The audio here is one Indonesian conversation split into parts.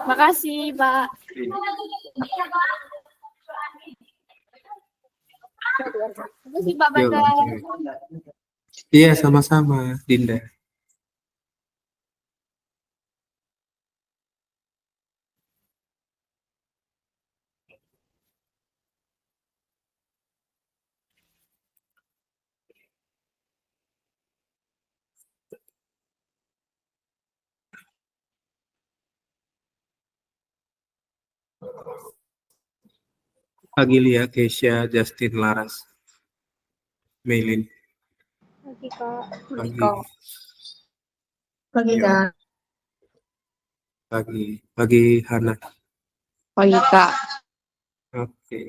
Makasih, Pak. Makasih, Pak Yuk, Bandar. iya, sama-sama, Dinda. Agilia, Keisha, Justin, Laras, Maylin. Pagi, Kak. Pagi. Pagi, Ya, Kak. pagi, Hana. Pagi, Kak. Oke.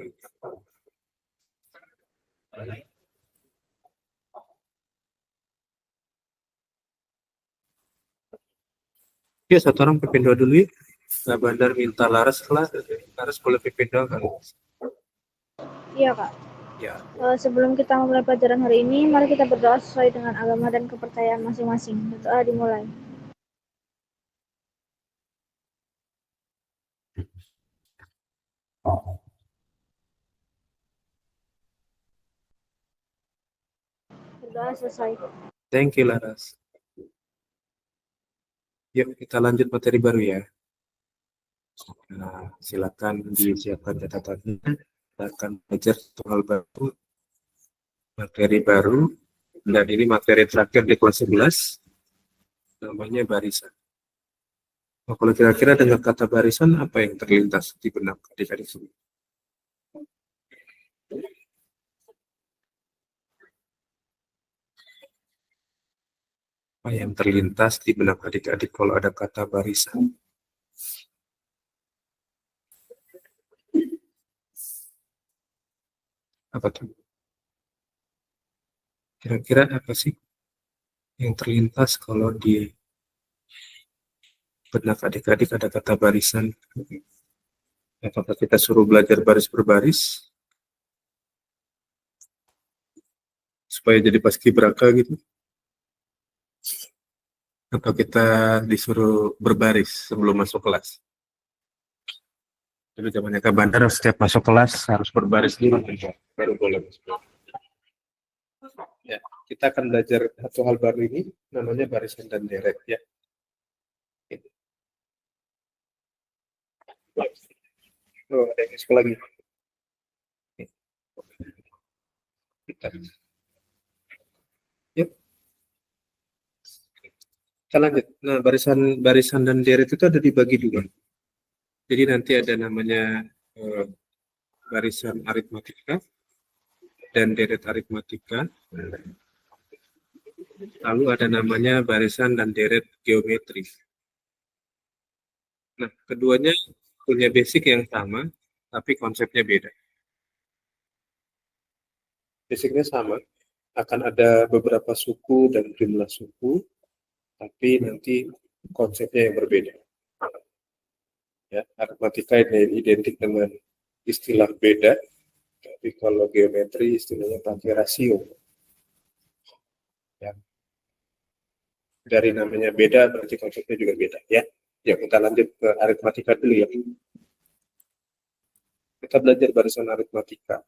Ya, satu orang pimpin doa dulu ya. Nah, Bandar minta Laras lah. Laras boleh pimpin doa kan? Iya, Kak. Ya. Sebelum kita memulai pelajaran hari ini, mari kita berdoa sesuai dengan agama dan kepercayaan masing-masing. Doa dimulai. Berdoa selesai. Thank you, Laras. Yuk, kita lanjut materi baru ya. Nah, silakan disiapkan catatannya. Kita akan belajar soal baru, materi baru, dan ini materi terakhir di kelas 11, namanya barisan. Nah, kalau kira-kira dengan kata barisan, apa yang terlintas di benak adik-adik semua? Apa yang terlintas di benak adik-adik kalau ada kata barisan? Apa tuh? Kira-kira apa sih yang terlintas kalau di benak adik-adik ada kata barisan? Apakah kita suruh belajar baris per baris supaya jadi paskibraka gitu? Atau kita disuruh berbaris sebelum masuk kelas? Dulu zamannya ke bandar setiap masuk kelas harus berbaris dulu baru boleh masuk. Ya, kita akan belajar satu hal baru ini namanya barisan dan deret ya. Oh, ada yang sekolah lagi. Kita. Yuk. Kita lanjut. Nah, barisan dan deret itu ada dibagi dua. Jadi nanti ada namanya barisan aritmatika dan deret aritmatika. Lalu ada namanya barisan dan deret geometri. Nah, keduanya punya basic yang sama, tapi konsepnya beda. Basicnya sama, akan ada beberapa suku dan jumlah suku, tapi nanti konsepnya yang berbeda. Ya, aritmatika ini identik dengan istilah beda, tapi kalau geometri istilahnya pakai rasio. Ya. Dari namanya beda, berarti konsepnya juga beda. Ya, ya kita lanjut ke aritmatika dulu ya. Kita belajar barisan aritmatika.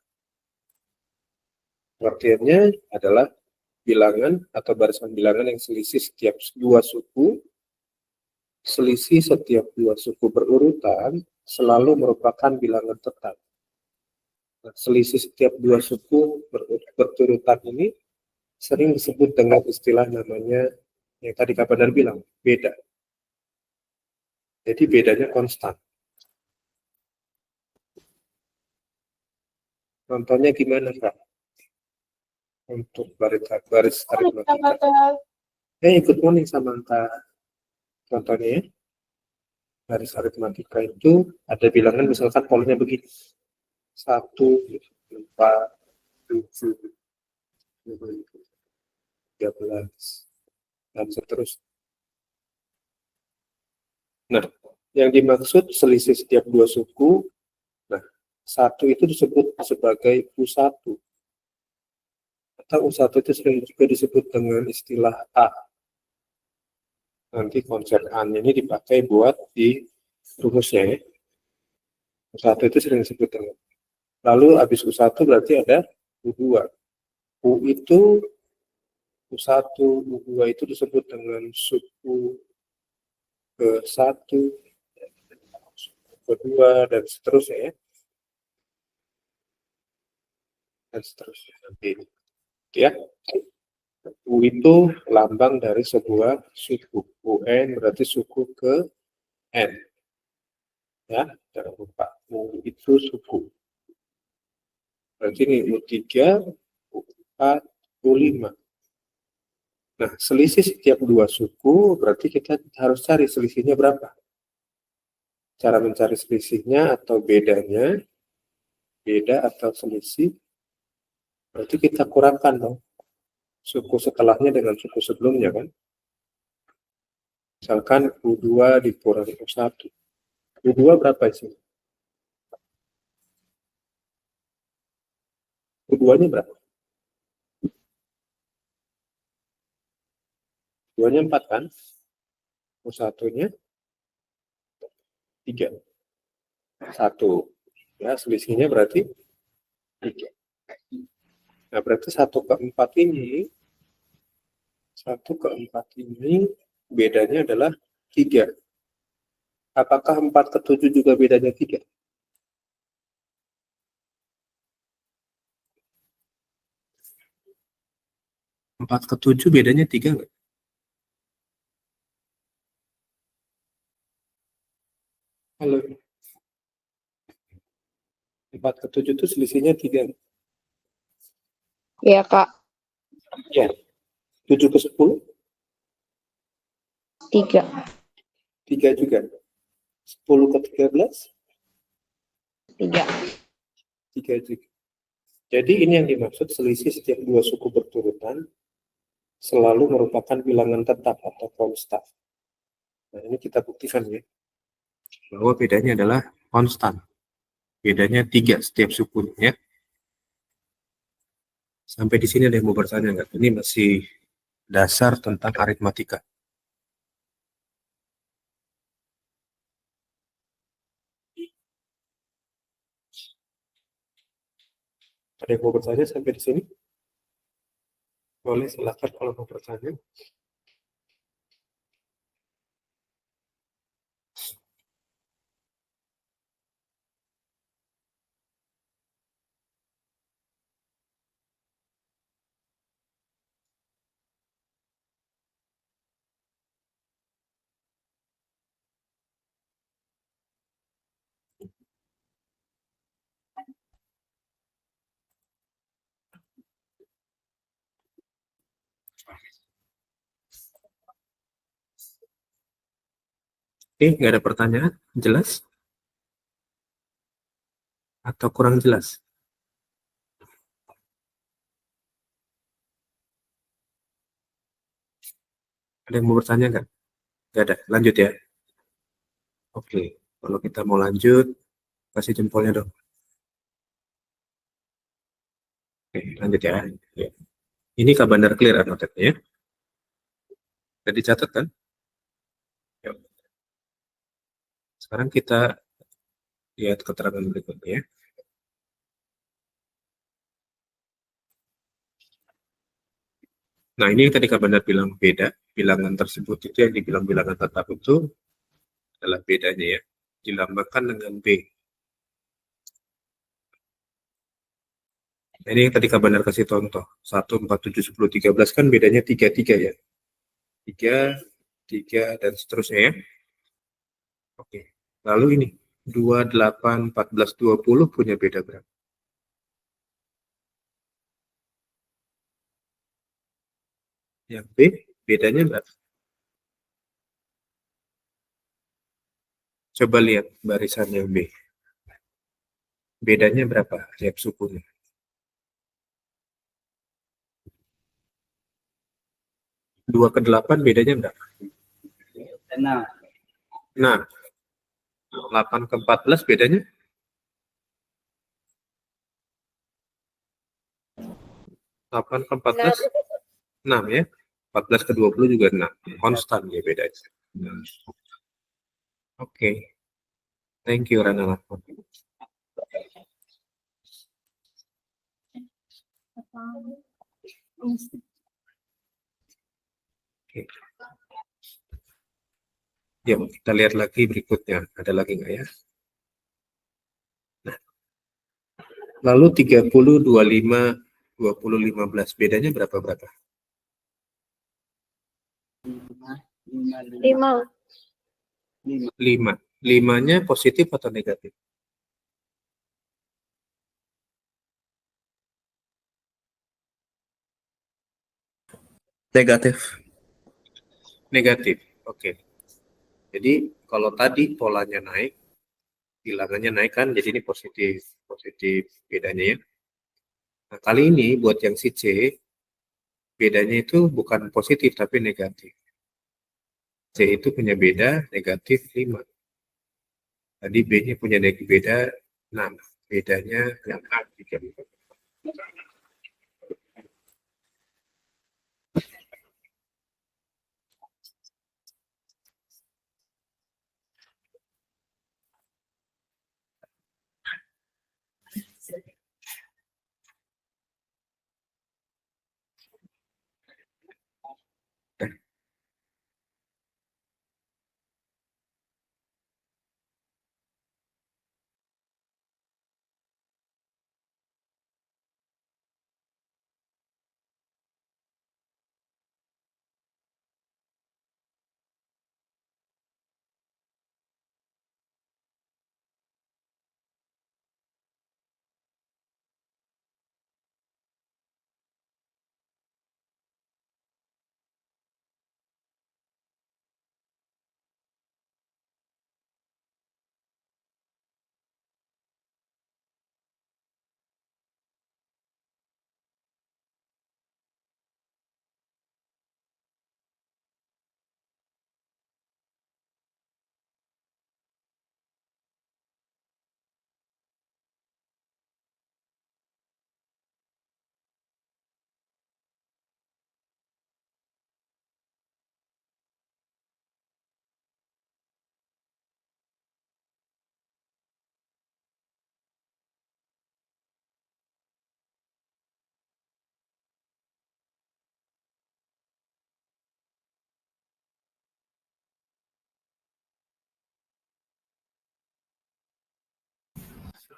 Pengertiannya adalah bilangan atau barisan bilangan yang selisih setiap dua suku. Selisih setiap dua suku berurutan selalu merupakan bilangan tetap. Nah, selisih setiap dua suku berurutan ini sering disebut dengan istilah namanya yang tadi Kak Bandar bilang, beda. Jadi bedanya konstan. Contohnya gimana Kak? Untuk baris aritmatika. Ikut morning sama Kak. Contohnya ya. Baris aritmatika itu ada bilangan misalkan polanya begini. 1, 4, 7, 13, dan seterusnya. Nah, yang dimaksud selisih setiap dua suku, nah, 1 itu disebut sebagai U1. Atau U1 itu sering juga disebut dengan istilah A. Nanti konsep A ini dipakai buat di rumusnya ya. U1 itu sering disebut dengan. Lalu habis U1 berarti ada U2. U itu U1, U2 itu disebut dengan suku ke-1, kedua, dan seterusnya ya. Dan seterusnya nanti ya. U itu lambang dari sebuah suku. UN berarti suku ke N. Ya, jangan lupa. U itu suku. Berarti ini U3, U4, U5. Nah, selisih setiap dua suku berarti kita harus cari selisihnya berapa. Cara mencari selisihnya atau bedanya, beda atau selisih, berarti kita kurangkan dong suku setelahnya dengan suku sebelumnya kan. Misalkan U2 dikurangi U1. U2 berapa sih? U2-nya berapa? U2-nya 4 kan? U1-nya 3. 1. Ya, selisihnya berarti 3. Nah, berarti 1/4 ini, 1/4 ini bedanya adalah 3. Apakah 4/7 juga bedanya 3? 4/7 bedanya 3 nggak? Halo. 4/7 itu selisihnya 3. Iya, Kak. Ya. 7/10? 3. 3 juga. 10/13? 3. 3 juga. Jadi ini yang dimaksud selisih setiap dua suku berturutan selalu merupakan bilangan tetap atau konstan. Nah, ini kita buktikan ya. Bahwa bedanya adalah konstan. Bedanya 3 setiap sukunya. Sampai di sini ada yang mau bertanya nggak? Ini masih dasar tentang aritmatika. Ada yang mau bertanya sampai di sini? Boleh silakan kalau mau bertanya. Oke, nggak ada pertanyaan? Jelas? Atau kurang jelas? Ada yang mau bertanya nggak? Nggak ada. Lanjut ya. Oke, kalau kita mau lanjut, kasih jempolnya dong. Oke, lanjut ya. Ya. Ini kabar clear anotetnya ya. Sudah dicatat kan? Yuk. Sekarang kita lihat keterangan berikutnya ya. Nah, ini yang tadi Kak Bandar bilang beda. Bilangan tersebut itu yang dibilang bilangan tetap itu adalah bedanya ya. Dilambangkan dengan B. Nah, ini yang tadi Kak Bandar kasih contoh. 1, 4, 7, 10, 13 kan bedanya 3, 3 ya. 3, 3, dan seterusnya ya. Oke. Lalu ini. 2, 8, 14, 20 punya beda berapa? Yang B, bedanya berapa? Coba lihat barisan yang B. Bedanya berapa tiap sukunya? 2 ke 8 bedanya berapa? Nah, 8 ke 14 bedanya? 8 ke 14? 6 ya. 14 ke 20 juga 6. Konstan ya bedanya. Oke. Thank you, Rana. Oke. Yuk, kita lihat lagi berikutnya. Ada lagi nggak ya? Nah, lalu 30, 25, 20, 15. Bedanya berapa? 5. 5. 5-nya positif atau negatif? Negatif. Negatif. Oke. Jadi kalau tadi polanya naik, bilangannya naik kan, jadi ini positif. Positif bedanya ya. Nah, kali ini buat yang si C, bedanya itu bukan positif tapi negatif. C itu punya beda negatif 5. Tadi B-nya punya beda 6. Bedanya yang A 3.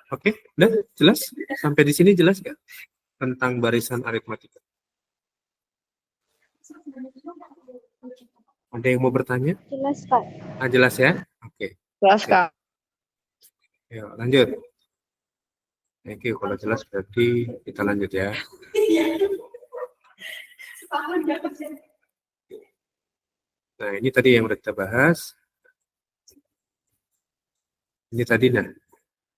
Oke, udah jelas? Sampai di sini jelas nggak tentang barisan aritmatika? Ada yang mau bertanya? Jelas, Kak. Jelas ya? Oke. Jelas, Oke. Kak. Yuk, lanjut. Thank you. Kalau jelas berarti kita lanjut ya. Nah, ini tadi yang udah kita bahas. Ini tadi, nah.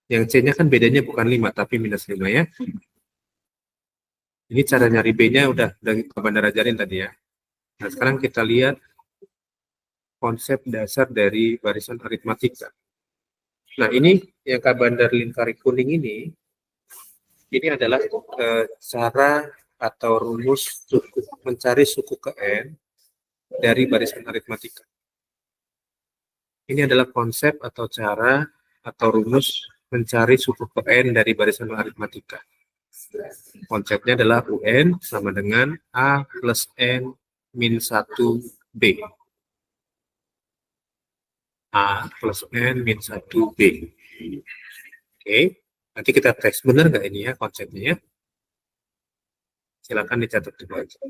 Yang C-nya kan bedanya bukan 5, tapi minus 5 ya. Ini cara nyari B-nya udah Kak Bandar ajarin tadi ya. Nah, sekarang kita lihat konsep dasar dari barisan aritmatika. Nah, ini yang Kak Bandar lingkari kuning ini adalah cara atau rumus mencari suku ke N dari barisan aritmatika. Ini adalah konsep atau cara atau rumus mencari suku ke N dari barisan aritmatika. Konsepnya adalah UN sama dengan A plus N min 1B. A plus N min 1B. Oke, nanti kita tes benar nggak ini ya konsepnya ya. Silakan dicatat dulu aja.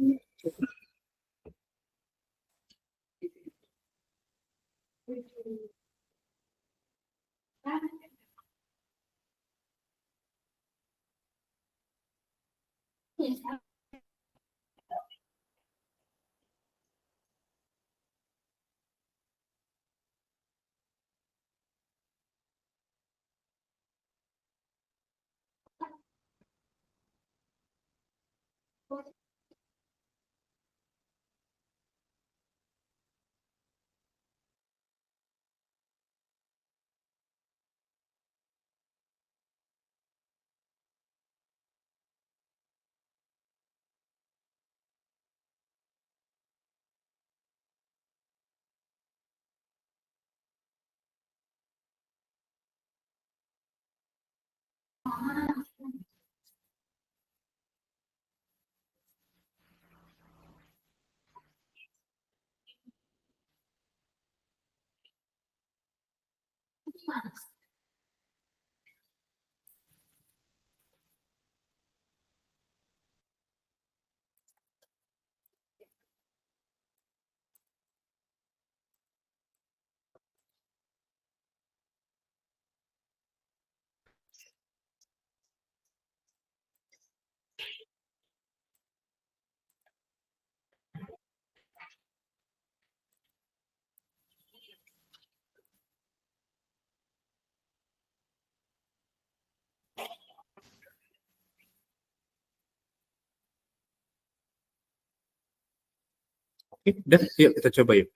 Oke, udah, yuk kita coba yuk.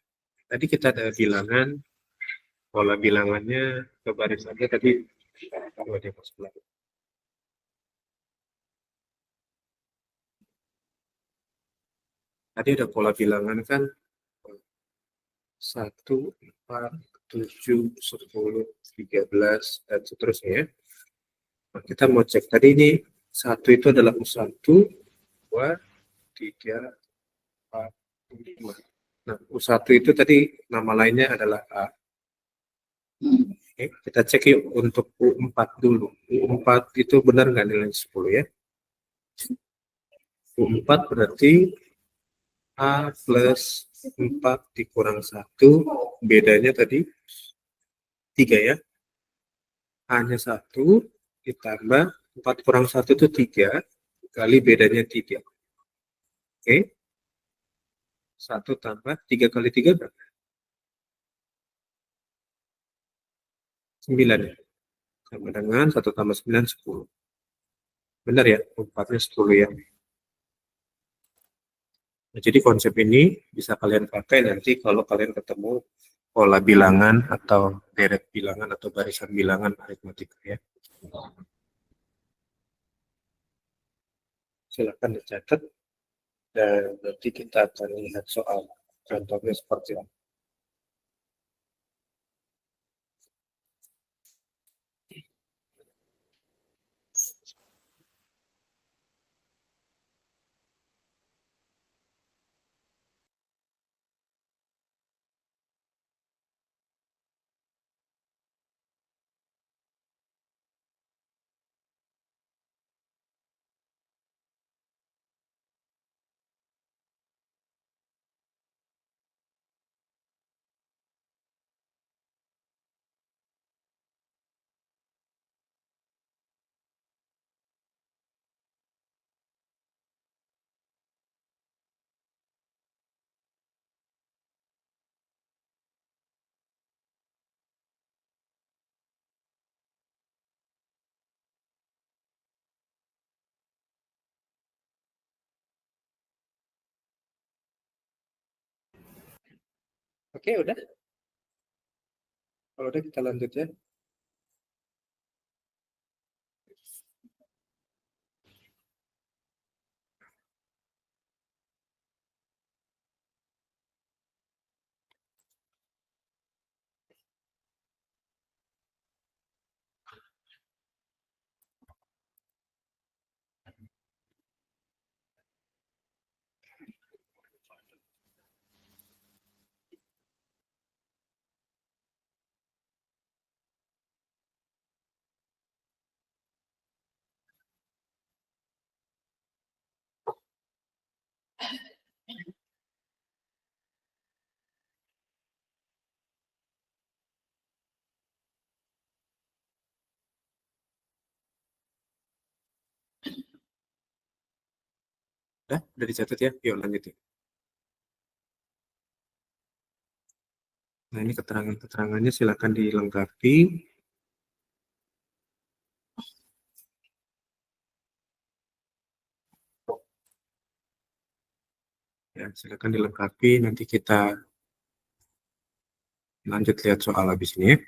Tadi kita ada bilangan, pola bilangannya ke barisannya tadi kalau dia masuk lagi. Tadi ada pola bilangan kan 1, 4, 7, 10, 13, dan seterusnya ya. Nah, kita mau cek tadi ini 1 itu adalah U1, 2, 3, 4, 5. Nah, U1 itu tadi nama lainnya adalah A. Oke, kita cek yuk untuk U4 dulu. U4 itu benar nggak nilai 10 ya? U4 berarti A plus 4 dikurang 1, bedanya tadi 3 ya. A-nya 1 ditambah 4 kurang 1 itu 3, kali bedanya 3. Oke, 1 tambah 3 kali 3 berapa? 9 ya. Sama dengan 1 tambah 9, 10. Benar ya, 4-nya 10 ya. Nah, jadi konsep ini bisa kalian pakai nanti kalau kalian ketemu pola bilangan atau deret bilangan atau barisan bilangan aritmatika ya. Silakan dicatat dan nanti kita akan lihat soal contohnya seperti apa. Oke, udah. Kalau udah kita lanjut ya. Udah dicatat ya. Yuk lanjut ya. Nah, ini keterangan-keterangannya silakan dilengkapi. Ya, silakan dilengkapi. Nanti kita lanjut lihat soal habis ini ya.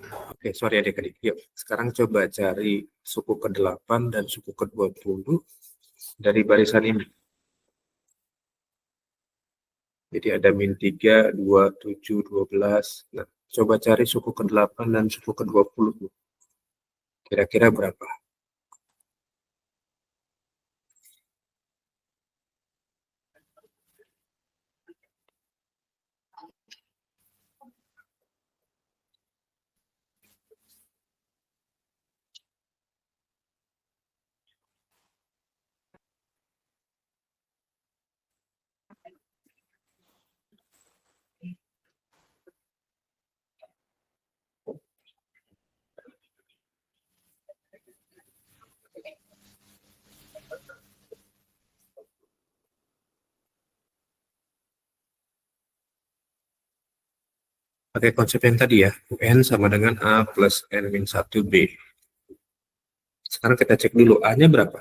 Oke, sorry adik-adik. Yuk, sekarang coba cari suku ke-8 dan suku ke-20 dari barisan ini. Jadi ada min 3, 2, 7, 12. Nah, coba cari suku ke-8 dan suku ke-20. Kira-kira berapa? Pakai konsep yang tadi ya, UN sama dengan A plus N min 1B. Sekarang kita cek dulu, A-nya berapa?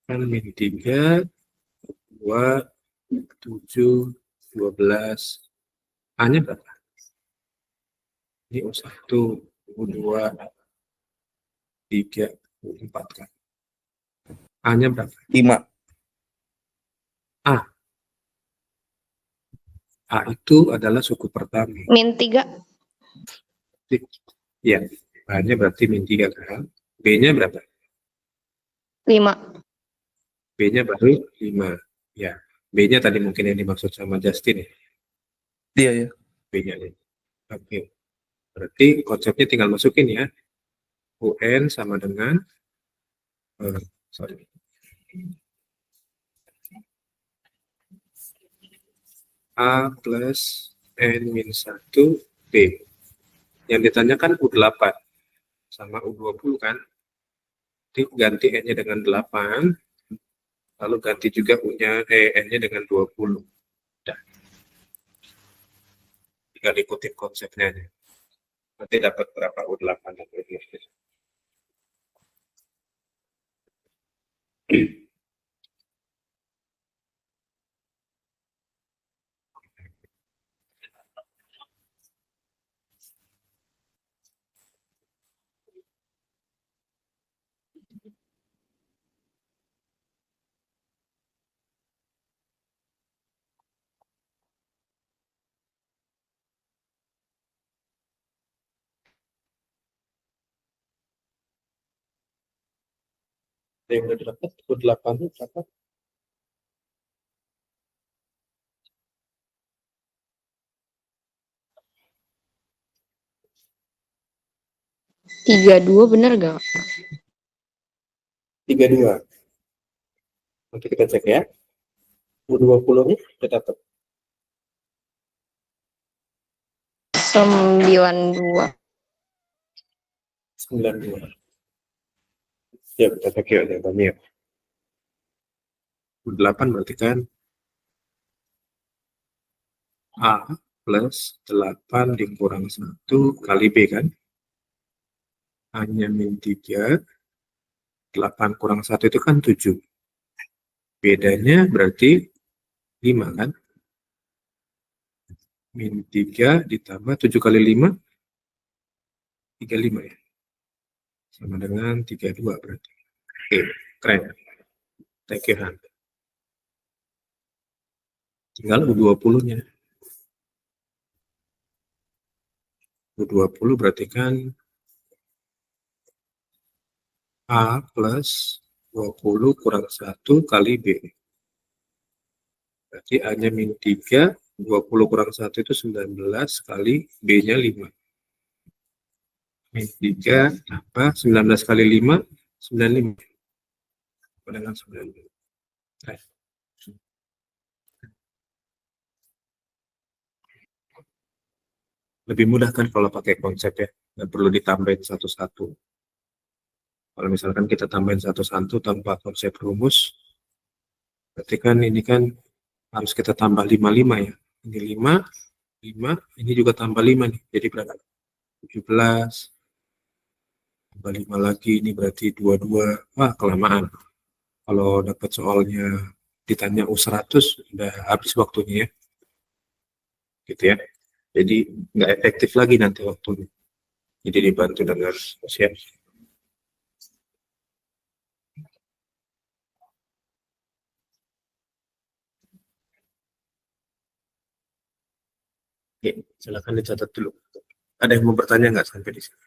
N min 3, 2, 7, 12. A-nya berapa? Ini U1, U2, 3, U4 kan. A-nya berapa? 5. A itu adalah suku pertama. Min 3. Ya, A-nya berarti min 3 kan. B-nya berapa? 5. B-nya baru 5. Ya, B-nya tadi mungkin yang dimaksud sama Justin ya. Iya ya. B-nya nih. Oke. Berarti konsepnya tinggal masukin ya. UN sama dengan A plus N min 1 B. Yang ditanyakan U8 sama U20 kan. Jadi ganti N-nya dengan 8. Lalu ganti juga N-nya dengan 20. Udah. Tinggal ikutin konsepnya aja. Nanti dapat berapa U8 dan U20. Yang udah dapat U8 itu berapa? 32 bener gak? 32. Nanti kita cek ya. U20-nya udah dapat. 92. 92. Ya, kita cek yuk jawabannya. U8 berarti kan A plus 8 dikurang 1 kali B kan. A-nya min 3. 8 kurang 1 itu kan 7. Bedanya berarti 5 kan. Min 3 ditambah 7 kali 5. 35 ya. Sama dengan 32 berarti. Oke, keren. Thank you, Han. Tinggal U20-nya. U20 berarti kan A plus 20 kurang 1 kali B. Berarti A-nya min 3, 20 kurang 1 itu 19 kali B-nya 5. Min 3 tambah 19 kali 5, 95. Dengan 95. Lebih mudah kan kalau pakai konsep ya, nggak perlu ditambahin satu-satu. Kalau misalkan kita tambahin satu-satu tanpa konsep rumus, berarti kan ini kan harus kita tambah 55 ya. Ini 5, 5, ini juga tambah 5 nih. Jadi berapa? 17, tambah 5 lagi, ini berarti 22. Wah, kelamaan. Kalau dapat soalnya ditanya U100, udah habis waktunya ya. Gitu ya. Jadi nggak efektif lagi nanti waktunya. Jadi dibantu dengan siap. Oke, silakan dicatat dulu. Ada yang mau bertanya nggak sampai di sini?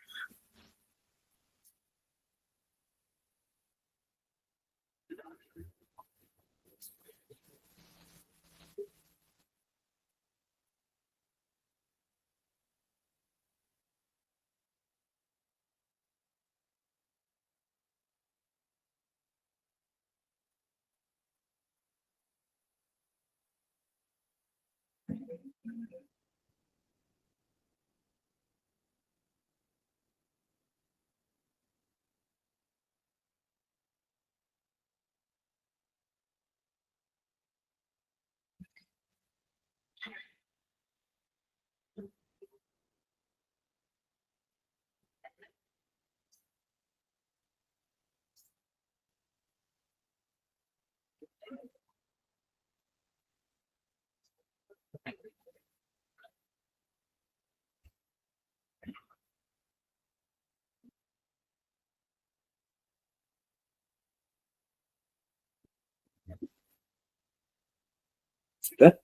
Sudah?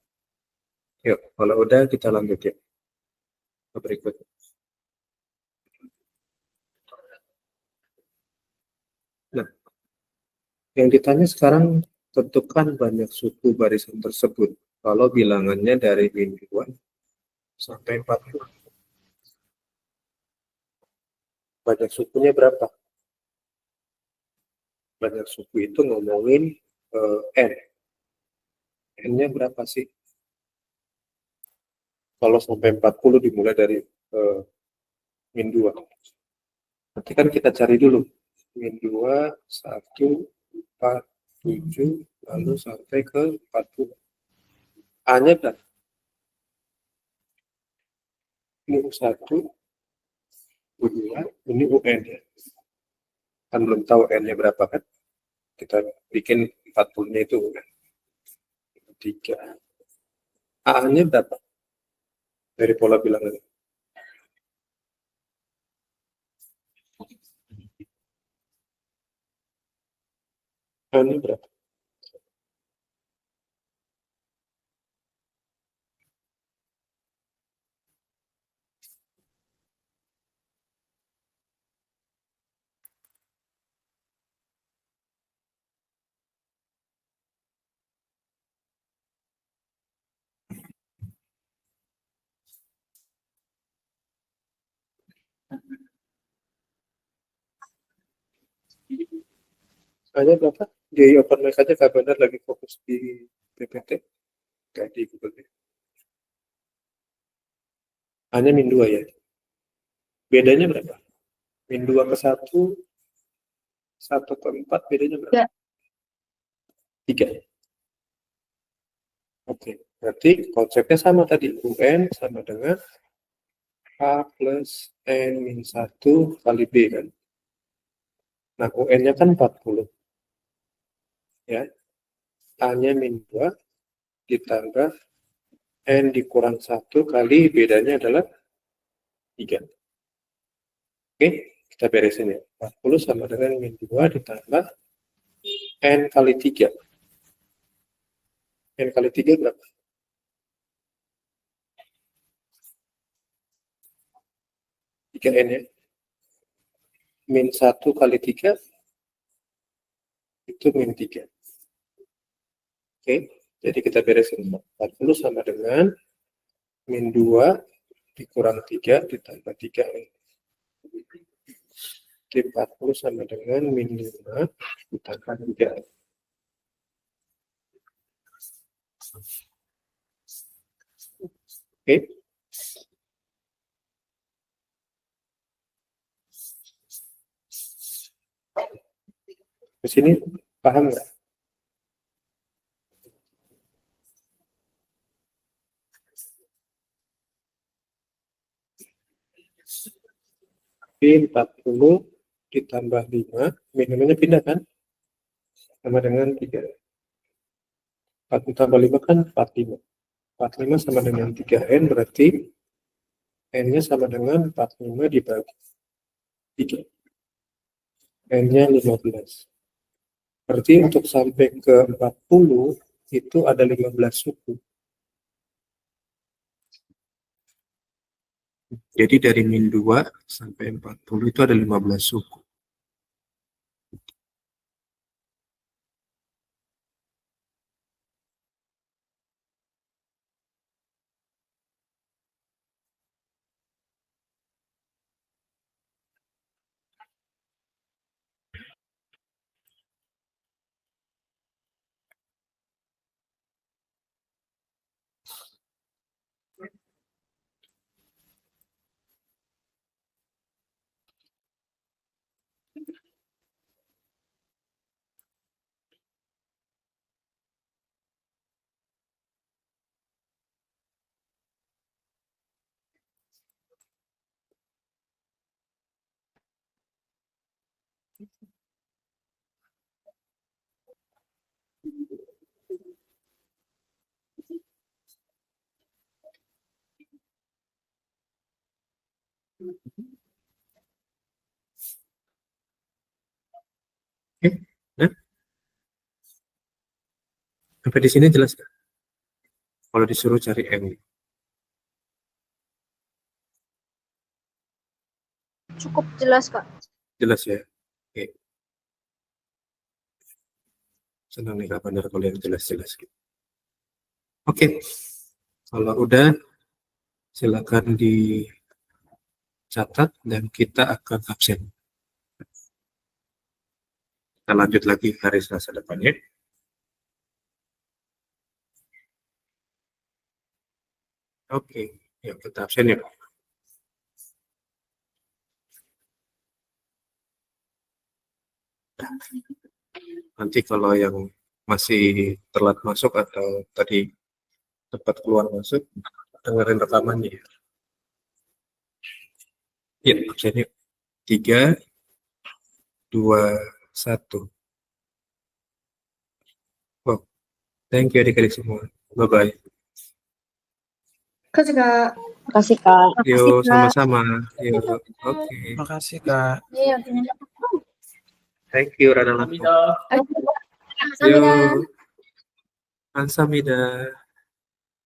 Yuk, kalau udah kita lanjut ya. Ke berikutnya. Nah, yang ditanya sekarang, tentukan banyak suku barisan tersebut. Kalau bilangannya dari min 2 sampai 40. Banyak sukunya berapa? Banyak suku itu ngomongin N. N-nya berapa sih? Kalau sampai 40 dimulai dari min 2. Nanti kan kita cari dulu. Min 2, 1, 4, 7, lalu sampai ke 40. A-nya berapa? Ini U1, U2, ini UN ya. Kan belum tahu N-nya berapa kan? Kita bikin 40-nya itu UN. 3. A-nya berapa? Dari pola bilangan. A-nya berapa? A-nya berapa? Di open mic aja Kak Benar lagi fokus di PPT. Kayak di Google. A-nya min 2 ya. Bedanya berapa? Min 2 ke 1, 1 ke 4 bedanya berapa? 3. Oke, berarti konsepnya sama tadi. UN sama dengan A plus N min 1 kali B kan. Nah, UN-nya kan 40. Ya. A-nya min 2 ditambah N dikurang 1 kali bedanya adalah 3. Oke, kita beresin ya. 40 sama dengan min 2 ditambah N kali 3. N kali 3 berapa? 3N ya. Min 1 kali 3 itu min 3. Oke. Jadi kita beresin. 40 sama dengan min 2 dikurang 3 ditambah 3N. Oke, 40 sama dengan min 5 ditambah 3N. Oke. Di sini paham nggak? Oke, 40 ditambah 5, minumnya pindah kan? Sama dengan 3. 40 tambah 5 kan 45. 45 sama dengan 3N, berarti N-nya sama dengan 45 dibagi 3. N-nya 15. Berarti untuk sampai ke 40 itu ada 15 suku. Jadi dari min 2 sampai 40 itu ada 15 suku. Oke, nah, sampai di sini jelas kan? Kalau disuruh cari M. Cukup jelas, Kak. Jelas ya? Oke. Senang nih Kak Bandar kalau yang jelas-jelas gitu. Oke. Kalau udah, silakan dicatat dan kita akan absen. Kita lanjut lagi hari Selasa depannya. Oke, yuk kita absen ya. Nanti kalau yang masih telat masuk atau tadi tepat keluar masuk, dengerin rekamannya ya. Ya, absen yuk. 3, 2, 1. Oh, thank you adik-adik semua. Bye-bye. Kasih Kak. Kasih Kak. Yuk, sama-sama. Yuk, oke. Makasih Kak. Iya, Thank you, Rana Lato. Yuk, Ansamida.